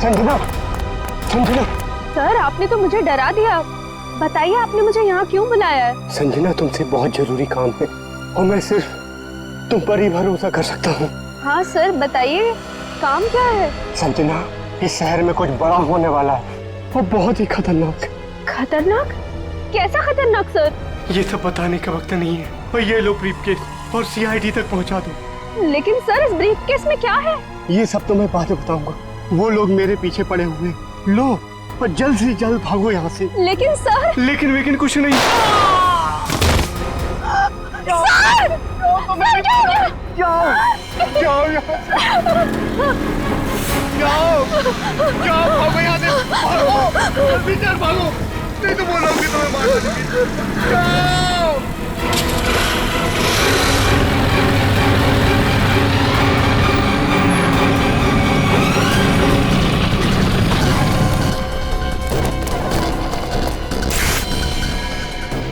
Sanjana, Sanjana. Sir आपने तो मुझे डरा दिया। बताइए आपने मुझे यहाँ क्यों बुलाया है? संजना तुमसे बहुत जरूरी काम है और मैं सिर्फ तुम पर ही भरोसा कर सकता हूँ। हाँ सर बताइए, काम क्या है? संजना, इस शहर में कुछ बड़ा होने वाला है, वो बहुत ही खतरनाक। खतरनाक? कैसा खतरनाक सर? ये सब बताने का वक्त नहीं है। और ये लो ब्रीफकेस और सीआईडी तक पहुंचा दो। लेकिन सर इस ब्रीफकेस में क्या है? ये सब तो मैं बाद में बताऊंगा। वो लोग मेरे पीछे पड़े हुए। लो, पर जल्द से जल्द भागो यहाँ से। लेकिन सर। लेकिन कुछ नहीं। सर! सर क्या हो गया? जाओ यहाँ से। जाओ भागो यहाँ से। भागो जल्दी चल, भागो, नहीं तो बोलूंगी तुम्हें मार दूंगी। जाओ।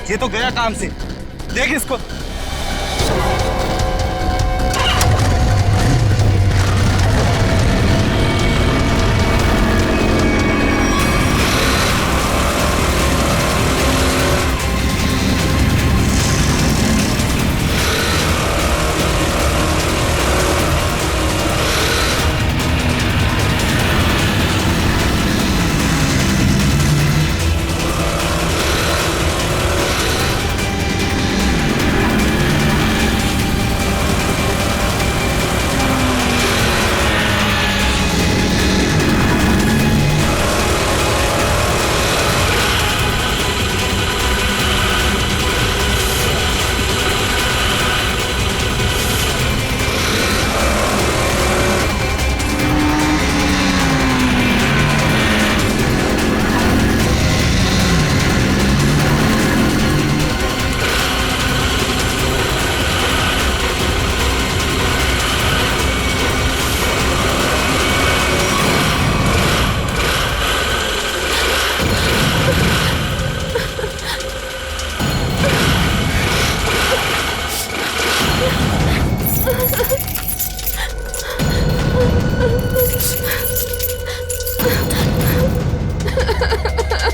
ये तो गया काम से, देख इसको।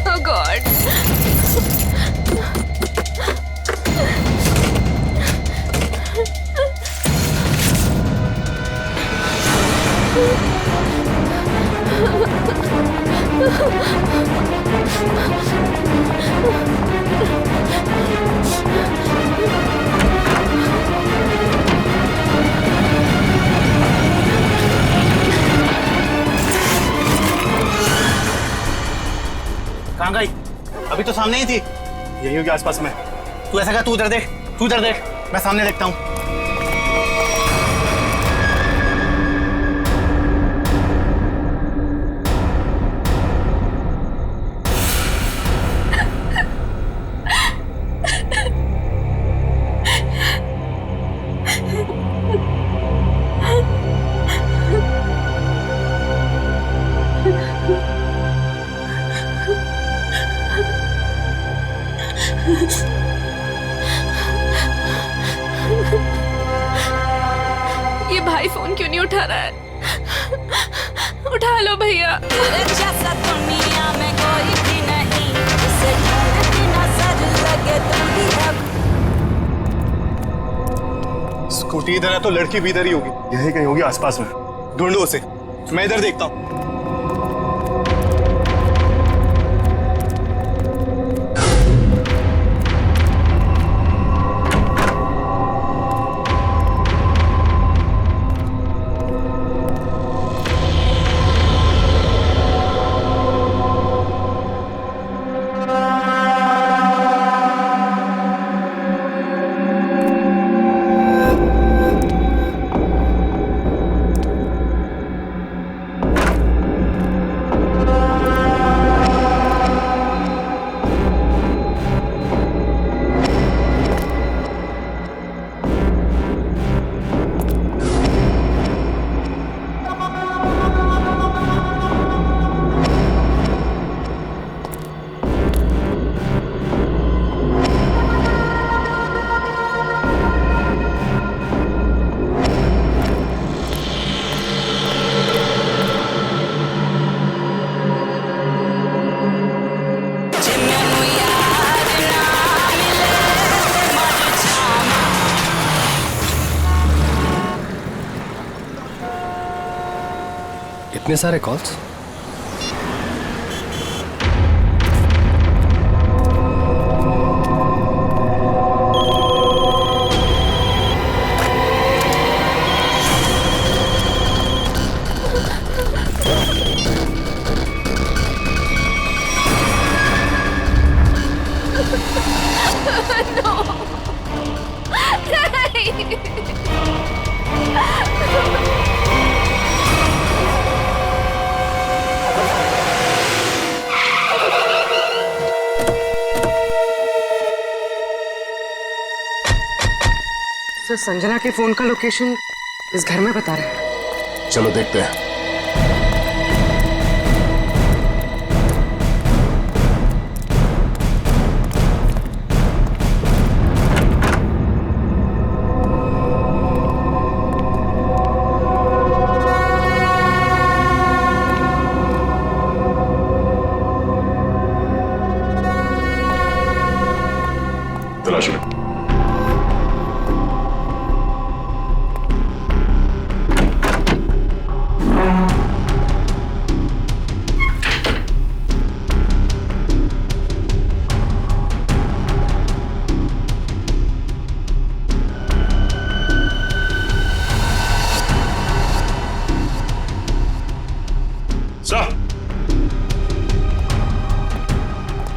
Oh God! कहाँ गई? अभी तो सामने ही थी। यही होगी आसपास में। तू ऐसा कर, तू उधर देख, तू उधर देख, मैं सामने देखता हूँ। ये भाई फोन क्यों नहीं उठा रहा है? उठा लो भैया। जैसा दुनिया में कोई भी नहीं, उसे ढूंढती नजर लगे दूरी है। स्कूटी इधर है तो लड़की भी इधर ही होगी। यही कहीं होगी आसपास में। ढूंढो उसे, मैं इधर देखता हूँ। इतने सारे कॉल्स? सर, संजना के फोन का लोकेशन इस घर में बता रहा है। चलो देखते हैं। तलाश लो।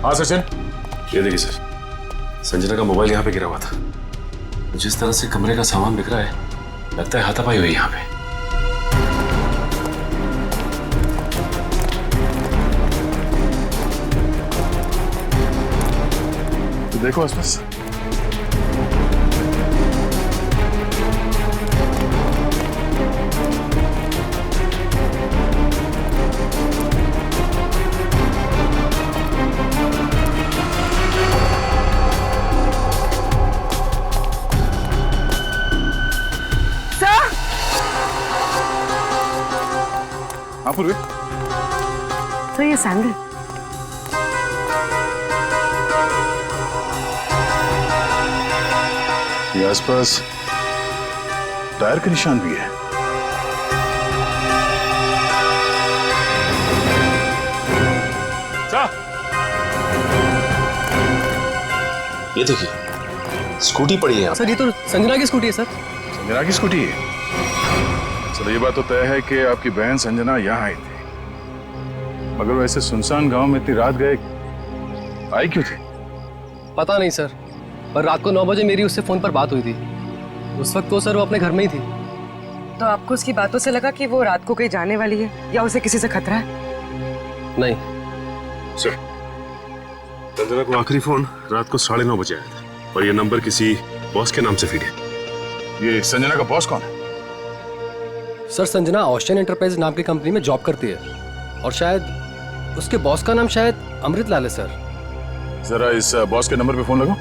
हाँ सचिन, ये देखिए सर, संजना का मोबाइल यहाँ पे गिरा हुआ था। जिस तरह से कमरे का सामान बिखरा है, लगता है हाथापाई हुई यहाँ पे। तो देखो आसपास। हाँ पूर्वी। सर, ये सैंडल। ये आसपास टायर के निशान भी है। ये देखिए, स्कूटी पड़ी है यहाँ। सर, ये तो संजना की स्कूटी है सर। संजना की स्कूटी है? चलो ये बात तो तय है कि आपकी बहन संजना यहाँ आई थी, मगर वैसे सुनसान गांव में इतनी रात गए आई क्यों थी? पता नहीं सर, पर रात को 9 बजे मेरी उससे फोन पर बात हुई थी। उस वक्त तो सर वो अपने घर में ही थी। तो आपको उसकी बातों से लगा कि वो रात को कहीं जाने वाली है या उसे किसी से खतरा है? नहीं सर, संजना को आखिरी फोन रात को 9:30 बजे आया था और ये नंबर किसी बॉस के नाम से फीड है। ये संजना का बॉस कौन है? सर, संजना ओशियन एंटरप्राइज नाम की कंपनी में जॉब करती है और शायद उसके बॉस का नाम शायद अमृतलाल है सर। जरा इस बॉस के नंबर पे फोन लगाओ।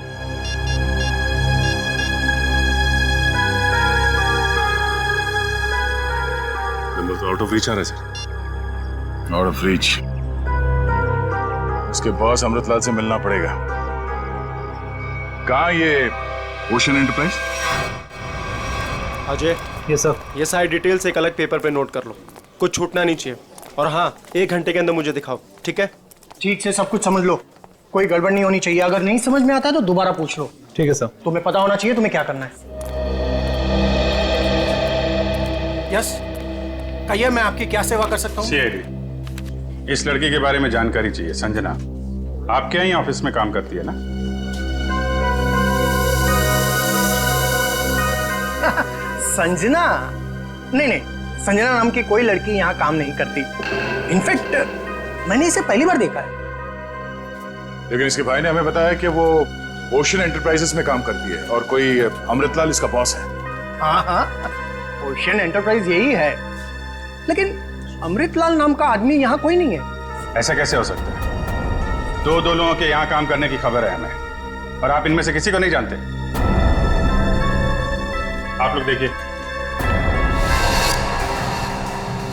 नंबर तो आउट ऑफ रीच आ रहा है सर। Out of reach? उसके बॉस अमृतलाल से मिलना पड़ेगा। कहाँ ये ओशियन एंटरप्राइज? अजय, ये सर, ये सारी डिटेल्स एक अलग पेपर पे नोट कर लो, कुछ छूटना नहीं चाहिए। और हाँ, 1 घंटे के अंदर मुझे दिखाओ, ठीक है? ठीक से सब कुछ समझ लो, कोई गड़बड़ नहीं होनी चाहिए। अगर नहीं समझ में आता है तो दोबारा पूछ लो। ठीक है सर। तुम्हें पता होना चाहिए तुम्हें क्या करना है। यस, कहिए मैं आपकी क्या सेवा कर सकता हूँ? सीआईडी, इस लड़की के बारे में जानकारी चाहिए। संजना आपके यहाँ ऑफिस में काम करती है ना? संजना? नहीं नहीं, संजना नाम की कोई लड़की यहाँ काम नहीं करती। इनफैक्ट मैंने इसे पहली बार देखा है। लेकिन इसके भाई ने हमें बताया कि वो ओशियन एंटरप्राइजेस में काम करती है और कोई अमृतलाल इसका बॉस है। हाँ हाँ, ओशियन एंटरप्राइज यही है, लेकिन अमृतलाल नाम का आदमी यहाँ कोई नहीं है। ऐसा कैसे हो सकता है? दो लोगों के यहाँ काम करने की खबर है हमें, और आप इनमें से किसी को नहीं जानते। आप लोग देखिए,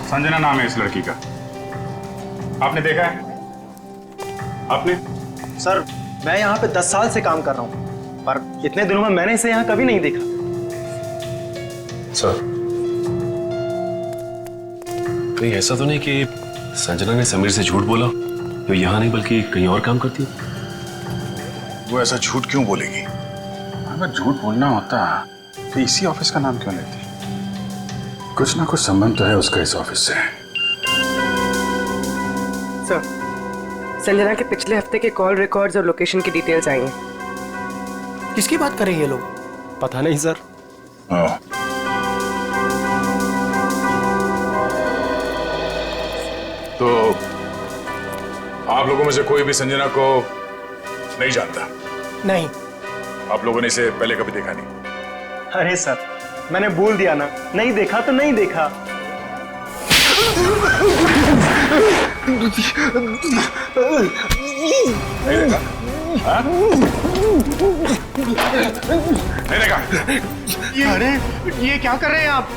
संजना नाम है इस लड़की का। आपने देखा है? आपने? सर, मैं यहाँ पे 10 साल से काम कर रहा हूँ, पर इतने दिनों में मैंने इसे यहाँ कभी नहीं देखा। सर, कहीं ऐसा तो नहीं कि संजना ने समीर से झूठ बोला, तो यहाँ नहीं बल्कि कहीं और काम करती है? वो ऐसा झूठ क्यों बोलेगी? अगर झूठ बोलना होता तो इसी ऑफिस का नाम क्यों लेती? कुछ ना कुछ संबंध तो है उसका इस ऑफिस से। सर, संजना के पिछले हफ्ते के कॉल रिकॉर्ड्स और लोकेशन की डिटेल्स आई हैं। किसकी बात कर रहे हैं ये लोग? पता नहीं सर। तो आप लोगों में से कोई भी संजना को नहीं जानता? नहीं। आप लोगों ने इसे पहले कभी देखा नहीं? अरे सर, मैंने बोल दिया ना, नहीं देखा तो नहीं देखा। नहीं देखा? हाँ? नहीं देखा? अरे ये क्या कर रहे हैं आप?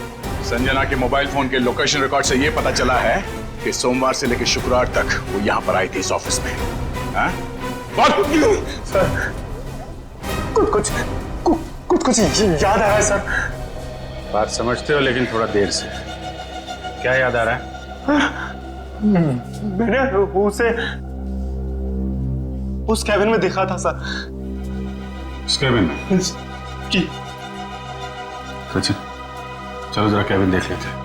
संजना के मोबाइल फोन के लोकेशन रिकॉर्ड से यह पता चला है कि सोमवार से लेकर शुक्रवार तक वो यहाँ पर आई थी इस ऑफिस में। हाँ? कुछ याद आ रहा है सर। बात समझते हो लेकिन थोड़ा देर से। क्या याद आ रहा है? मैंने उसे उस कैबिन में देखा था सर। इस कैबिन में? जी। सचिन, चलो जरा कैबिन देख लेते हैं।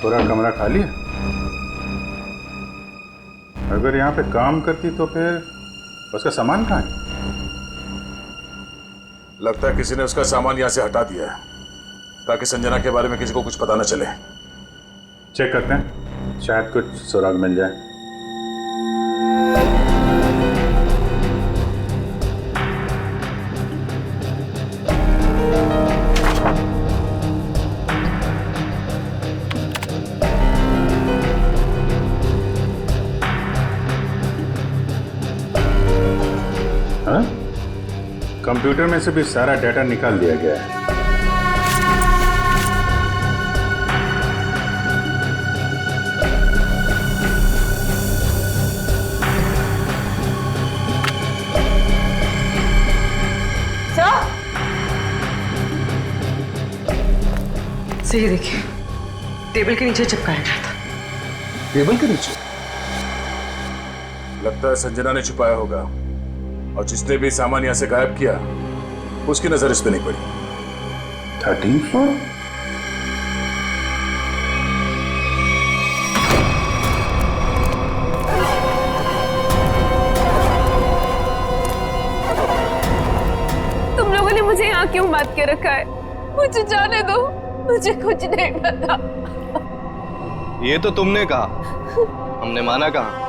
पूरा कमरा खाली है? अगर यहाँ पे काम करती तो फिर उसका सामान कहाँ है? लगता है किसी ने उसका सामान यहाँ से हटा दिया है ताकि संजना के बारे में किसी को कुछ पता न चले। चेक करते हैं, शायद कुछ सुराग मिल जाए। कंप्यूटर में से भी सारा डाटा निकाल दिया गया है। सही देखिए, टेबल के नीचे चिपकाया गया था। टेबल के नीचे? लगता है संजना ने छुपाया होगा और जिसने भी सामान यहां से गायब किया उसकी नजर इस पे नहीं पड़ी। 13th floor? तुम लोगों ने मुझे यहाँ क्यों बात के रखा है? मुझे जाने दो, मुझे कुछ नहीं पता। ये तो तुमने कहा, हमने माना कहा।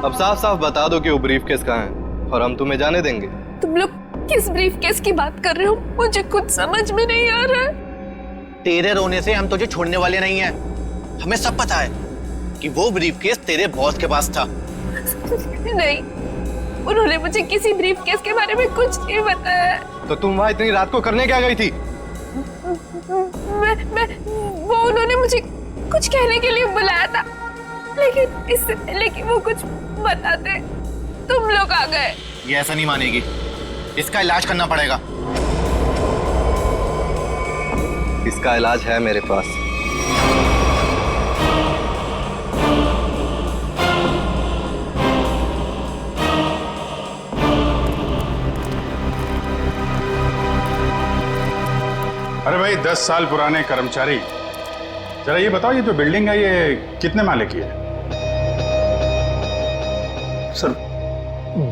अब साफ साफ बता दो कि वो ब्रीफ केस कहाँ है और हम तुम्हें जाने देंगे। तुम लोग किस ब्रीफ केस की बात कर रहे हो? मुझे कुछ समझ में नहीं आ रहा है। तेरे रोने से हम तुझे छोड़ने वाले नहीं हैं। हमें सब पता है कि वो ब्रीफ केस तेरे बॉस के पास था। नहीं, उन्होंने मुझे किसी ब्रीफ केस के बारे में कुछ नहीं बताया। तो तुम वहां इतनी रात को करने क्या गई थी? वो उन्होंने मुझे कुछ कहने के लिए बुलाया था, लेकिन इससे पहले कि वो कुछ बताते तुम लोग आ गए। ये ऐसा नहीं मानेगी, इसका इलाज करना पड़ेगा। इसका इलाज है मेरे पास। अरे भाई, 10 साल पुराने कर्मचारी, जरा ये बताओ, ये जो बिल्डिंग है ये कितने माले की है? सर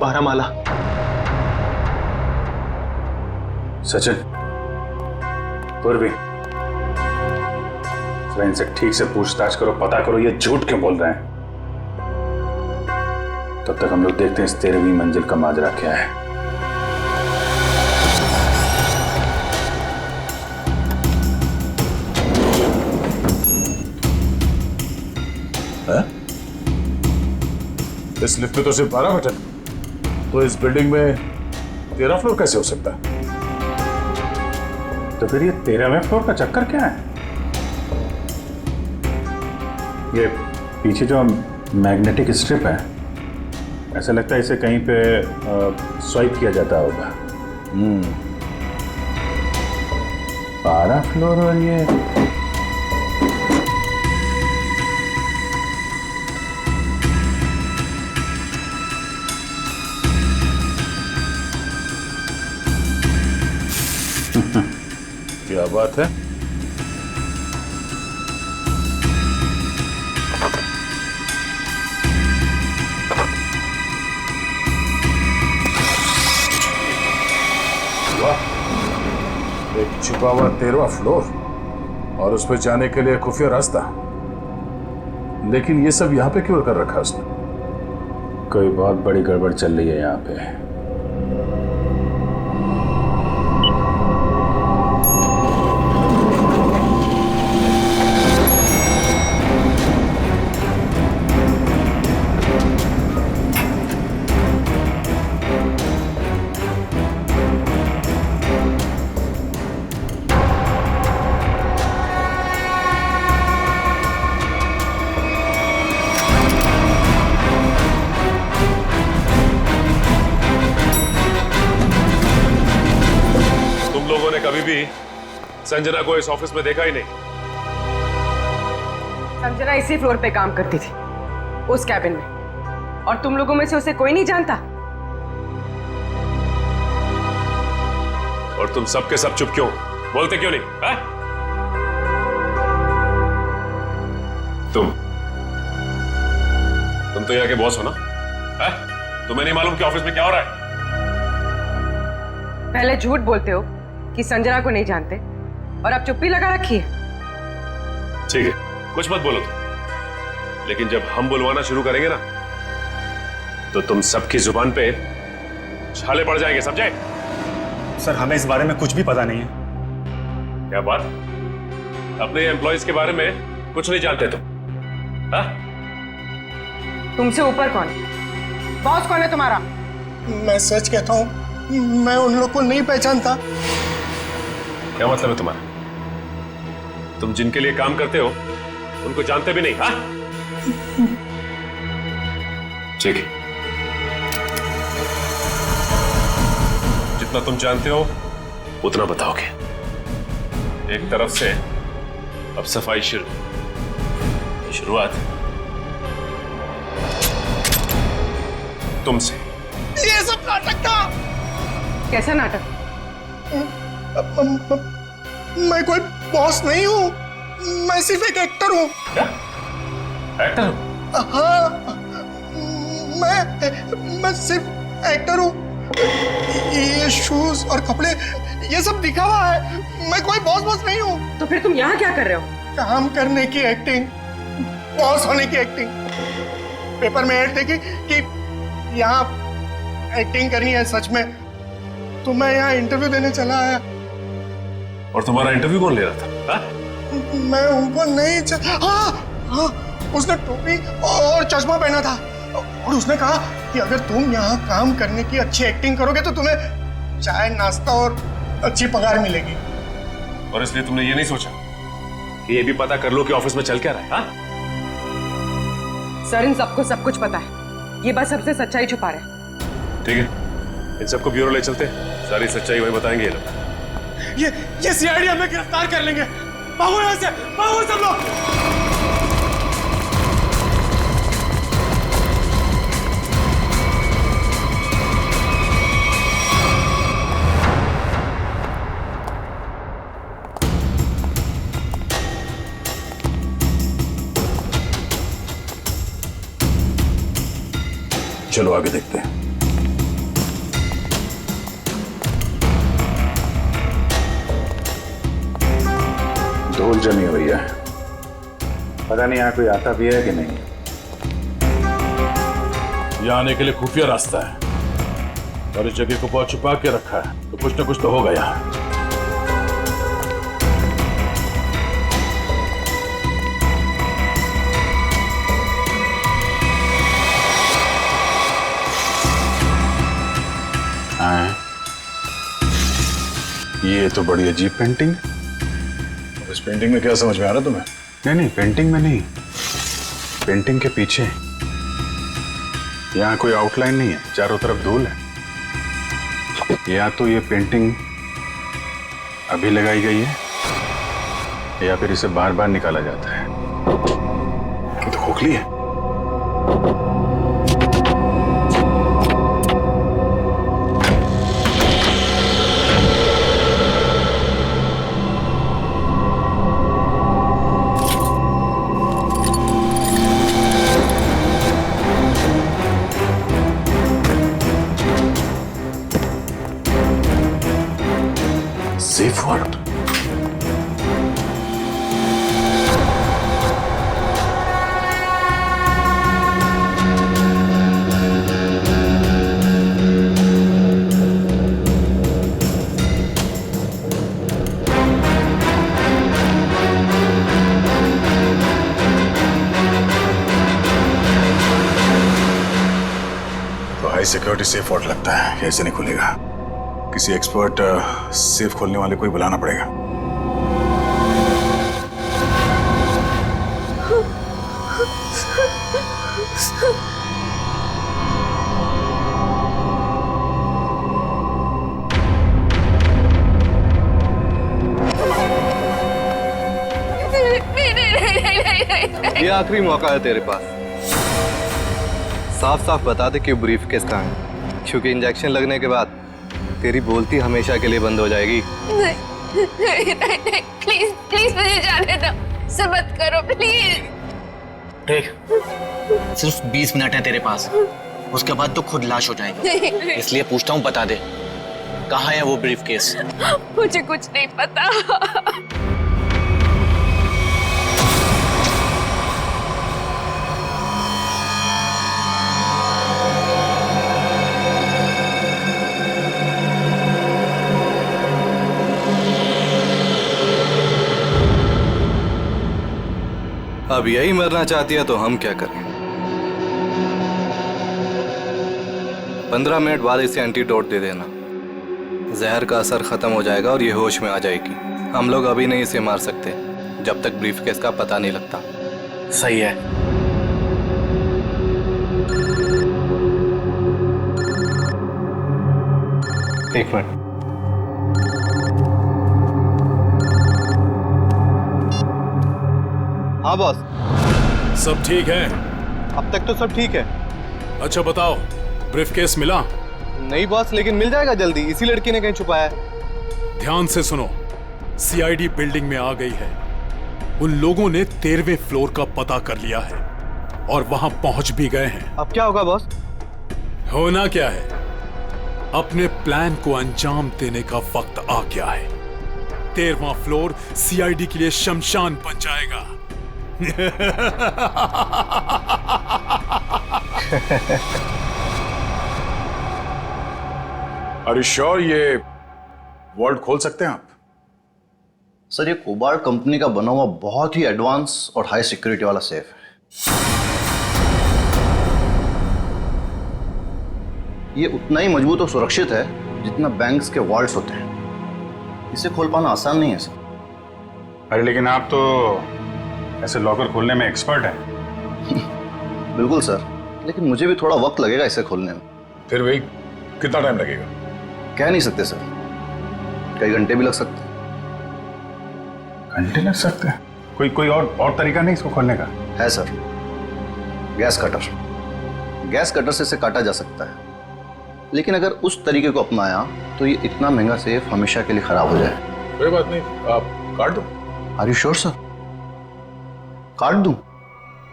12 माला। सचिन, पूर्वी, जरा इनसे ठीक से पूछताछ करो, पता करो ये झूठ क्यों बोल रहे हैं। तब तक हम लोग देखते हैं इस 13वीं मंजिल का माजरा क्या है। इस लिफ्ट में तो सिर्फ 12 बटन, तो इस बिल्डिंग में 13 फ्लोर कैसे हो सकता है? तो फिर ये 13वें फ्लोर का चक्कर क्या है? ये पीछे जो मैग्नेटिक स्ट्रिप है, ऐसा लगता है इसे कहीं पे स्वाइप किया जाता होगा। 12 फ्लोर और ये क्या बात है? एक छुपा हुआ 13वां फ्लोर और उस पर जाने के लिए खुफिया रास्ता। लेकिन ये सब यहाँ पे क्यों कर रखा उसने? कोई बहुत बड़ी गड़बड़ चल रही है यहाँ पे। कभी भी संजना को इस ऑफिस में देखा ही नहीं। संजना इसी फ्लोर पे काम करती थी, उस कैबिन में, और तुम लोगों में से उसे कोई नहीं जानता। और तुम सब के सब चुप क्यों? बोलते क्यों नहीं? है? तुम तो यहाँ के बॉस हो ना? है? तुम्हें नहीं मालूम कि ऑफिस में क्या हो रहा है? पहले झूठ बोलते हो कि संजना को नहीं जानते, और अब चुप्पी लगा रखी है। ठीक है, कुछ मत बोलो तुम, लेकिन जब हम बुलवाना शुरू करेंगे ना, तो तुम सबकी जुबान पे छाले पड़ जाएंगे, समझे? सर, हमें इस बारे में कुछ भी पता नहीं है। क्या बात? अपने एम्प्लॉइज के बारे में कुछ नहीं जानते तुम? हाँ? तुमसे ऊपर कौन? बॉस कौन है तुम्हारा? मैं सच कहता हूँ, मैं उन लोग को नहीं पहचानता। क्या मतलब है तुम्हारा? तुम जिनके लिए काम करते हो उनको जानते भी नहीं? हाँ? ठीक है, जितना तुम जानते हो उतना बताओगे। एक तरफ से अब सफाई शुरुआत तुमसे। ये सब नाटक था। कैसा नाटक? मैं कोई बॉस नहीं हूँ, मैं सिर्फ एक एक्टर हूँ। क्या? एक्टर हो? हाँ, मैं सिर्फ एक्टर हूँ। ये शूज और कपड़े ये सब दिखा हुआ है, मैं कोई बॉस नहीं हूँ। तो फिर तुम यहाँ क्या कर रहे हो? काम करने की एक्टिंग, बॉस होने की एक्टिंग। पेपर में ऐड देखी कि यहाँ एक्टिंग करनी है सच में, तो मैं यहाँ इंटरव्यू देने चला आया। और तुम्हारा इंटरव्यू कौन ले रहा था? हा? मैं उनको नहीं हाँ, उसने टोपी और चश्मा पहना था, और उसने कहा कि अगर तुम यहाँ काम करने की अच्छी एक्टिंग करोगे तो तुम्हें चाय, नाश्ता और अच्छी पगार मिलेगी। और इसलिए तुमने ये नहीं सोचा कि ये भी पता कर लो कि ऑफिस में चल क्या रहा है? हा? सर, इन सबको सब कुछ पता है, ये बस सबसे सच्चाई छुपा रहे हैं। ठीक है, इन सबको ब्यूरो ले चलते हैं, सारी सच्चाई वही बताएंगे ये लोग। ये सीआईडी हमें गिरफ्तार कर लेंगे। भागो यहाँ से, भागो सब लोग। चलो आगे देखते हैं। धूल जमी हुई है, पता नहीं यहाँ कोई आता भी है कि नहीं। यहाँ आने के लिए खुफिया रास्ता है और इस जगह को बहुत छुपा के रखा है, तो कुछ ना कुछ तो होगा यहाँ। ये तो बड़ी अजीब पेंटिंग है। इस पेंटिंग में क्या समझ में आ रहा तुम्हें? नहीं नहीं, पेंटिंग में नहीं, पेंटिंग के पीछे। यहाँ कोई आउटलाइन नहीं है, चारों तरफ धूल है। या तो ये पेंटिंग अभी लगाई गई है या फिर इसे बार बार निकाला जाता है। ये तो खोखली है। Safe word. तो हाई सिक्योरिटी सेफ वर्ड लगता है, कैसे नहीं खुलेगा? किसी एक्सपर्ट सेफ खोलने वाले को ही बुलाना पड़ेगा। ये आखिरी मौका है तेरे पास। साफ साफ बता दे कि ब्रीफ केस कहाँ है, क्योंकि इंजेक्शन लगने के बाद तेरी बोलती हमेशा के लिए बंद हो जाएगी। नहीं, प्लीज प्लीज मुझे जाने दो, ऐसा मत करो प्लीज। देख, सिर्फ 20 मिनट है तेरे पास, उसके बाद तो खुद लाश हो जाएगी। इसलिए पूछता हूँ, बता दे कहाँ है वो ब्रीफ केस? मुझे कुछ नहीं पता। अब यही मरना चाहती है तो हम क्या करें? 15 मिनट बाद इसे एंटीडोट दे देना, जहर का असर खत्म हो जाएगा और ये होश में आ जाएगी। हम लोग अभी नहीं इसे मार सकते जब तक ब्रीफकेस का पता नहीं लगता। सही है। एक मिनट। हाँ बॉस। सब ठीक है? अब तक तो सब ठीक है। अच्छा बताओ, ब्रीफकेस मिला? नहीं बॉस, लेकिन मिल जाएगा जल्दी, इसी लड़की ने कहीं छुपाया है। ध्यान से सुनो, सीआईडी बिल्डिंग में आ गई है। उन लोगों ने 13वें फ्लोर का पता कर लिया है और वहां पहुंच भी गए हैं। अब क्या होगा बॉस? होना क्या है, अपने प्लान को अंजाम देने का वक्त आ गया है। 13वां फ्लोर सीआईडी के लिए शमशान बन जाएगा। अरे श्योर, ये वॉल्ट खोल सकते हैं आप? सर, ये कोबाल्ट कंपनी का बना हुआ बहुत ही एडवांस और हाई सिक्योरिटी वाला सेफ है। ये उतना ही मजबूत और सुरक्षित है जितना बैंक्स के वॉल्ट्स होते हैं। इसे खोल पाना आसान नहीं है सर। अरे लेकिन आप तो ऐसे लॉकर खोलने में एक्सपर्ट हैं। बिल्कुल सर, लेकिन मुझे भी थोड़ा वक्त लगेगा इसे खोलने में। फिर वही कितना टाइम लगेगा? कह नहीं सकते सर, कई घंटे भी लग सकते हैं। घंटे लग सकते हैं? कोई और तरीका नहीं इसको खोलने का? है sir, gas cutter. Gas cutter से इसे काटा जा सकता है, लेकिन अगर उस तरीके को अपनाया तो ये इतना महंगा सेफ हमेशा के लिए खराब हो जाए। कोई बात नहीं, आप काट दो। Are you sure sir? काट दूं?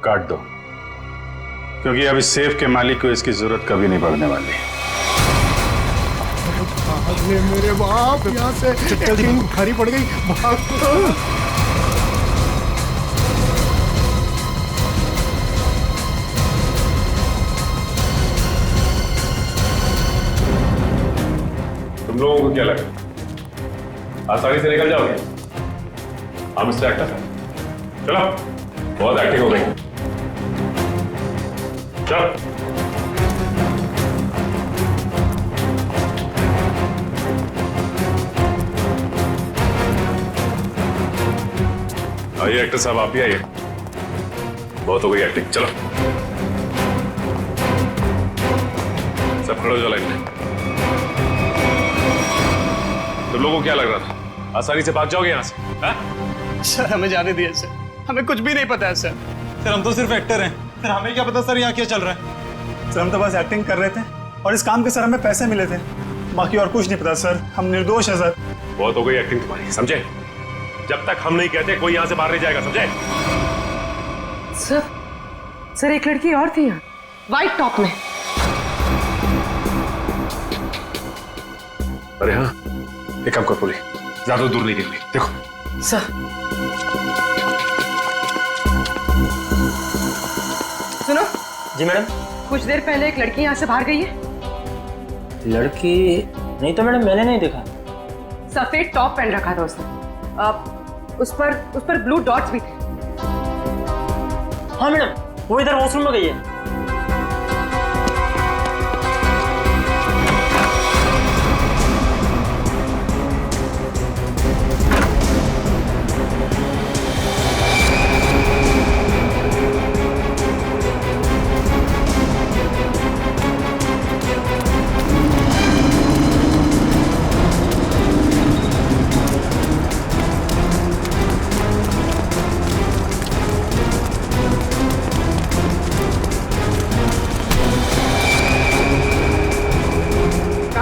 काट दो, क्योंकि अब इस सेफ के मालिक को इसकी जरूरत कभी नहीं पड़ने वाली। अरे मेरे बाप, यहाँ से टीम भारी पड़ गई, भाग। तुम लोगों को क्या लगा आसानी से निकल जाओगे? हाँ मिस्टर एक्टर, चलो, बहुत एक्टिंग हो गई, चलो। आइए एक्टर साहब, आप भी आइए। बहुत हो गई एक्टिंग, चलो सब खड़े हो जाओ लाइन में। तुम लोगों को क्या लग रहा था आसानी से भाग जाओगे यहाँ से? हा? सर हमें जाने दिए सर, हमें कुछ भी नहीं पता है सर। सर हम तो सिर्फ एक्टर हैं, सर हमें क्या पता सर यहाँ क्या चल रहा है। सर हम तो बस एक्टिंग कर रहे थे और इस काम के सर हमें पैसे मिले थे, बाकी और कुछ नहीं पता सर, हम निर्दोष हैं सर। बहुत हो गई एक्टिंग तुम्हारी, समझे? जब तक हम नहीं कहते कोई यहाँ से बाहर नहीं जाएगा, समझे? सर एक लड़की और थी यहाँ, व्हाइट टॉप में। अरे हाँ, एक काम कर पूरी, ज्यादा दूर नहीं गई, देखो। सर सुनो। जी मैडम। कुछ देर पहले एक लड़की यहाँ से बाहर गई है। लड़की नहीं तो मैडम, मैंने नहीं देखा। सफेद टॉप पहन रखा था उसने, उस पर ब्लू डॉट्स भी थे। हाँ मैडम, वो इधर वॉशरूम में गई है।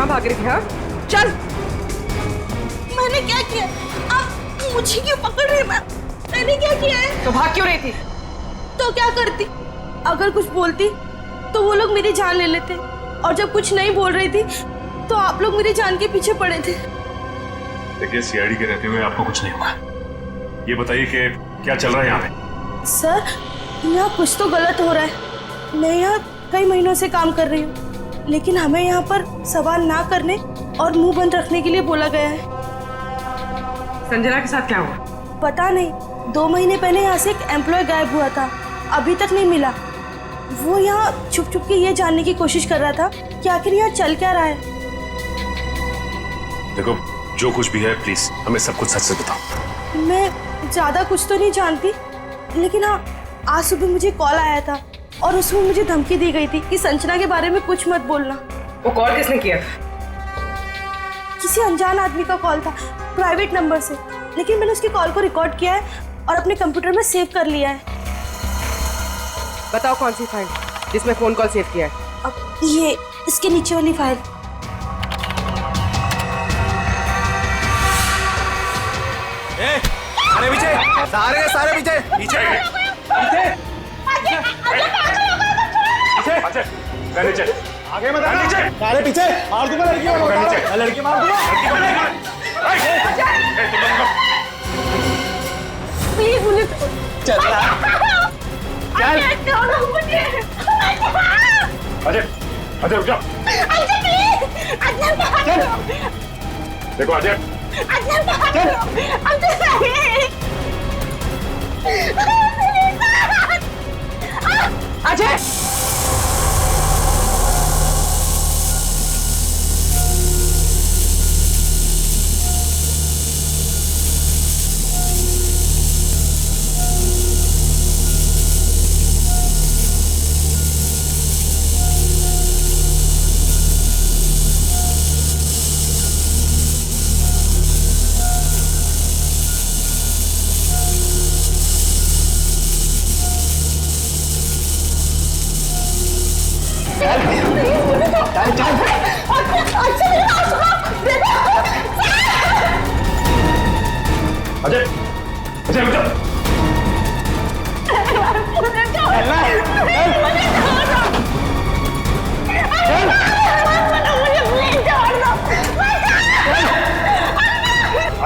भाग रही थी? हाँ चल। मैंने क्या किया? आप मुझे क्यों पकड़ रहे हैं? मैंने क्या किया है? तो भाग क्यों रही थी? तो क्या करती? अगर कुछ बोलती तो वो लोग मेरी जान ले लेते, और जब कुछ नहीं बोल रही थी तो आप लोग मेरी जान के पीछे पड़े थे। देखिए सीआईडी के रहते हुए आपको कुछ नहीं होगा। ये बताइए कि क्या चल रहा है यहाँ पे? सर यहाँ कुछ तो गलत हो रहा है। मैं यहाँ कई महीनों से काम कर रही हूँ, लेकिन हमें यहाँ पर सवाल ना करने और मुंह बंद रखने के लिए बोला गया है। संजना के साथ क्या हुआ? पता नहीं, 2 महीने पहले यहाँ से एक एम्प्लॉय गायब हुआ था, अभी तक नहीं मिला। वो यहाँ छुप छुप के ये जानने की कोशिश कर रहा था कि आखिर यहाँ चल क्या रहा है। देखो जो कुछ भी है प्लीज हमें सब कुछ सच से बताओ। मैं ज्यादा कुछ तो नहीं जानती, लेकिन हाँ आज सुबह मुझे कॉल आया था और उसमें मुझे धमकी दी गई थी कि संजना के बारे में कुछ मत बोलना। वो कॉल किसने किया? किसी अनजान आदमी का कॉल था, प्राइवेट नंबर से, लेकिन मैंने उसकी कॉल को रिकॉर्ड किया है और अपने कंप्यूटर में सेव कर लिया है। बताओ कौन सी फाइल जिसमें फोन कॉल सेव किया है? अब ये इसके नीचे वाली फाइल। अरे पीछे, सारे पीछे पीछे नीचे आगे मत आना, नीचे सारे पीछे मार दूंगा लड़की को, लड़की मार दूंगा। प्लीज मुझे चल अजय अजय रुक जाओ। देखो अजय अजय अजय अजय रुक जाओ।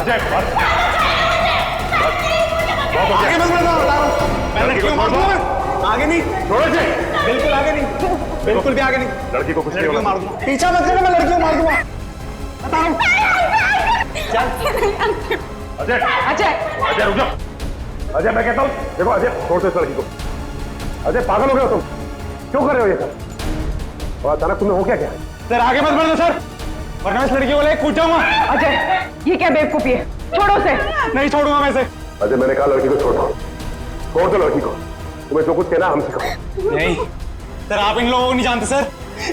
अजय आगे मत बढ़ना, बता रहा हूं मैं लड़की को मार दूंगा। आगे नहीं, थोड़ा से बिल्कुल आगे नहीं, बिल्कुल भी आगे नहीं। लड़की को कुछ नहीं होगा, मार दूंगा। पीछा मत करना, मैं लड़की को मार दूंगा, बता रहा हूं। अजय अजय अजय रुक जाओ। अजय मैं कहता हूँ देखो अजय छोड़ दो इस लड़की को। अजय पागल हो गए हो तुम, क्यों कर रहे हो ये सब? और अचानक तुम्हें हो क्या है? सर आगे मत बढ़ना सर, वरना इस लड़की को लेकर कूद जाऊंगा। अजय ये क्या बेवकूफी है, छोड़ो उसे। नहीं छोड़ूंगा मैं इसे, अजय मैंने कहा लड़की को छोड़ दो। छोड़ दो लड़की को। तुम्हें जो कुछ कहना है हमसे कहो। नहीं सर, आप इन लोगों को नहीं जानते सर,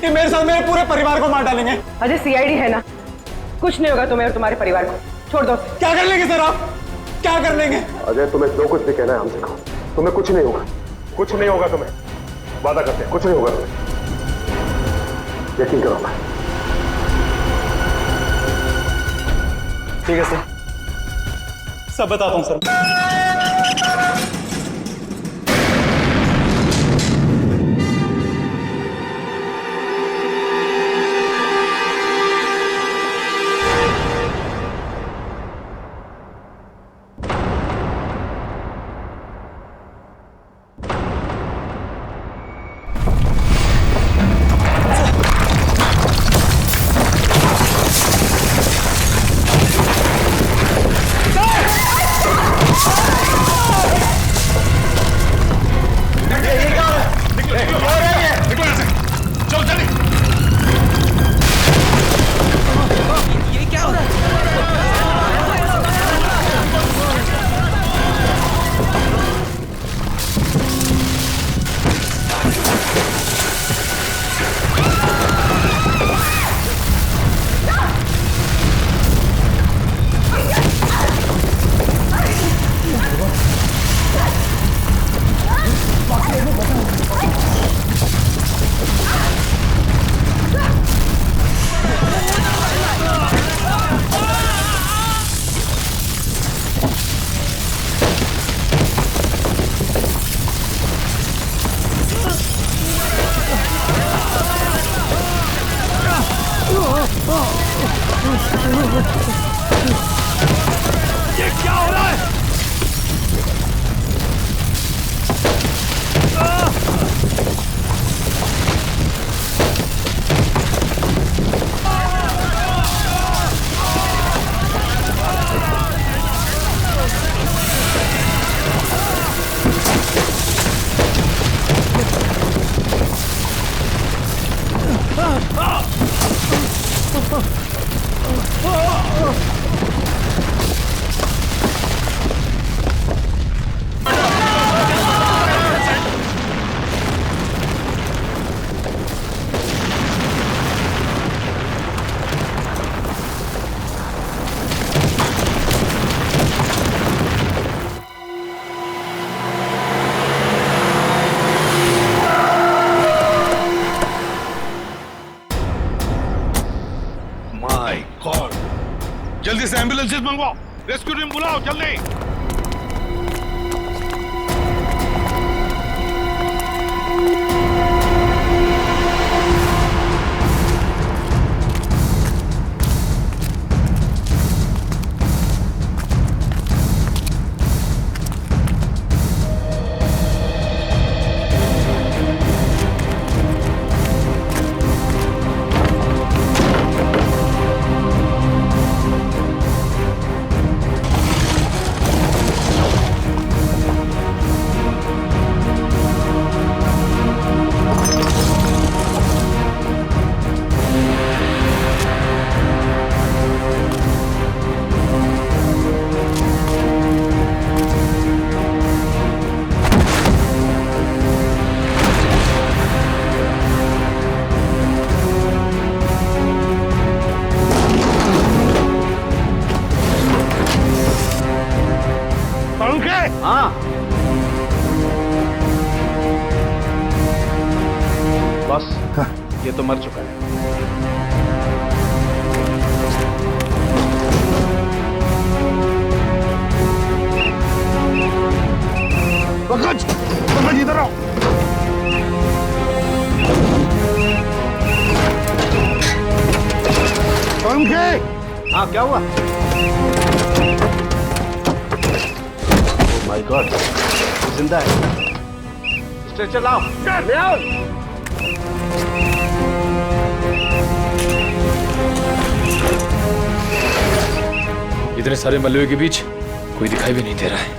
ये मेरे साथ मेरे पूरे परिवार को मार डालेंगे। अजय सीआईडी है ना, कुछ नहीं होगा तुम्हें और तुम्हारे परिवार को। छोड़ दो। क्या कर लेंगे सर आप, क्या कर लेंगे? अजय तुम्हें जो कुछ भी कहना है हमसे कहो। तुम्हें कुछ नहीं होगा, कुछ नहीं होगा तुम्हें, वादा करते हैं कुछ नहीं होगा तुम्हें, यकीन करो। ठीक है सर, सब बताता हूँ सर। ये क्या हो रहा है? जल्दी से एम्बुलेंसेस मंगवाओ, रेस्क्यू टीम बुलाओ जल्दी। हाँ बस, ये तो मर चुका है। पंकज, पंकज इधर आओ। पंकज, हाँ क्या हुआ? माय गॉड, जिंदा है। स्ट्रेचर लाओ। ले आओ। इतने सारे मलबे के बीच कोई दिखाई भी नहीं दे रहा है।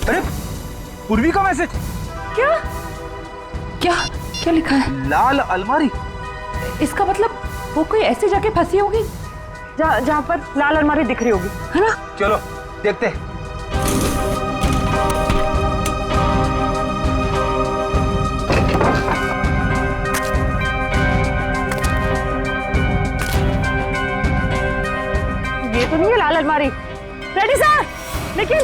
अरे पूर्वी का मैसेज। क्या क्या क्या लिखा है? लाल अलमारी। इसका मतलब वो कोई ऐसी जगह फंसी होगी जहाँ पर लाल अलमारी दिख रही होगी, है ना? चलो देखते हैं। ये तो नहीं है लाल अलमारी। रेडी सर, लेकिन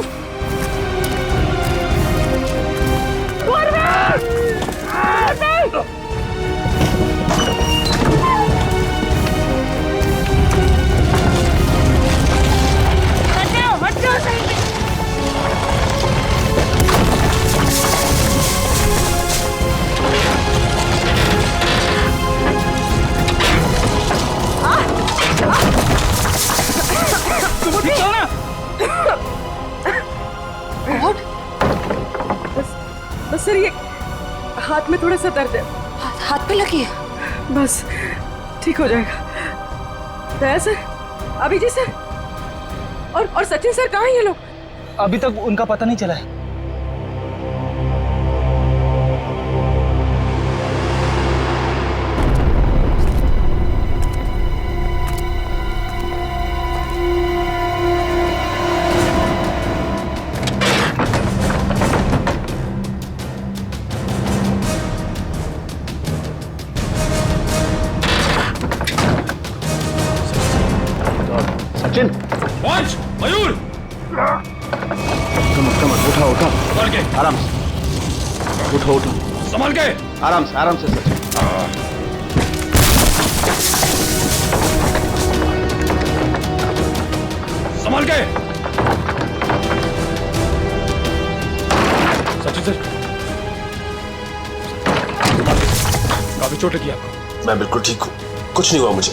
बस सर, ये हाथ में थोड़ा सा दर्द है। हाथ पे लगी है? बस ठीक हो जाएगा। दया सर, अभिजीत सर और सचिन सर कहाँ हैं ये लोग? अभी तक उनका पता नहीं चला है। सचिन, वॉच, मयूर, कम उठा उठा, संभाल के, आराम से उठो उठो, संभाल के, आराम से सचिन। संभाल के। सचिन सर, काफी चोट लगी आपको। मैं बिल्कुल ठीक हूँ, कुछ नहीं हुआ मुझे।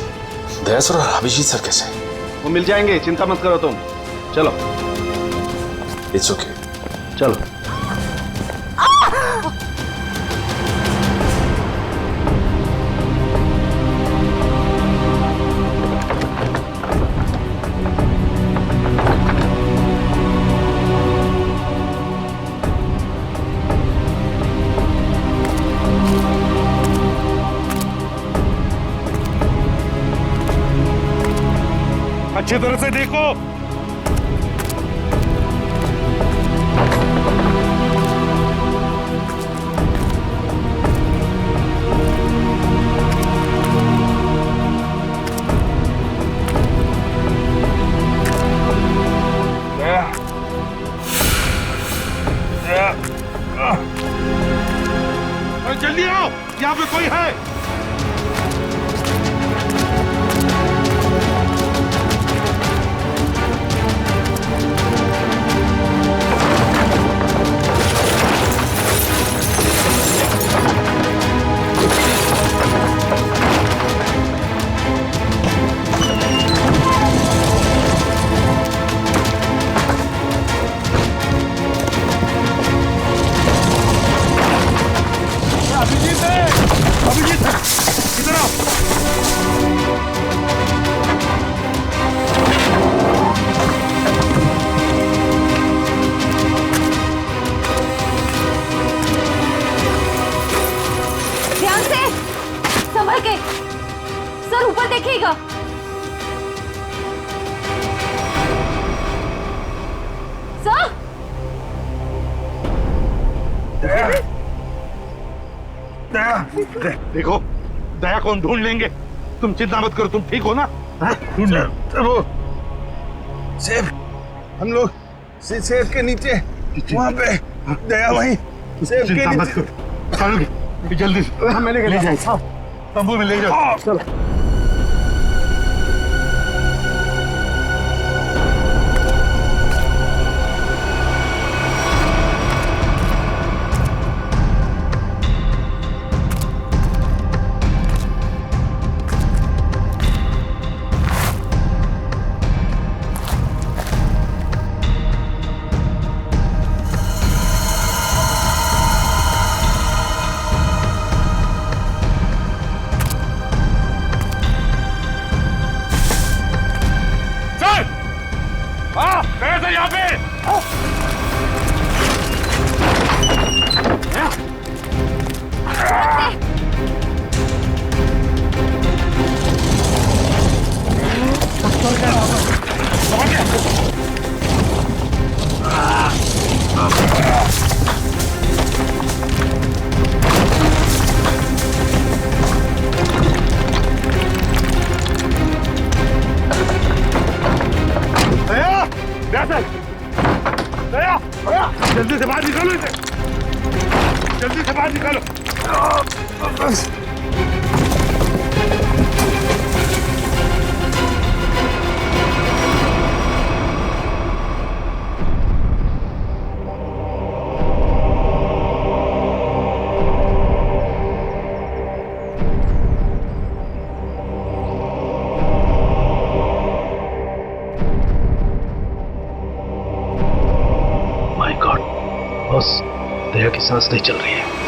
दया सर और अभिजीत सर कैसे हैं? वो मिल जाएंगे, चिंता मत करो तुम। चलो। It's okay. चलो। अच्छी तरह से देखो। जल्दी आओ, यहाँ पे कोई है। अभिजीत इधर आओ। ध्यान से, संभल के। सर ऊपर देखिएगा। सर, देखो, दया को हम ढूंढ लेंगे, तुम चिंता मत करो। तुम ठीक हो ना? वो सेब, हम लोग सेब के नीचे वहाँ पे दया वहीं सेब के नीचे। चलो जल्दी से। मैंने ले जाओ, तंबू में ले जाओ। चलो। बाहर निकालो इसे, जल्दी से बाहर निकालो। माय गॉड बॉस, दया की सांस नहीं चल रही है।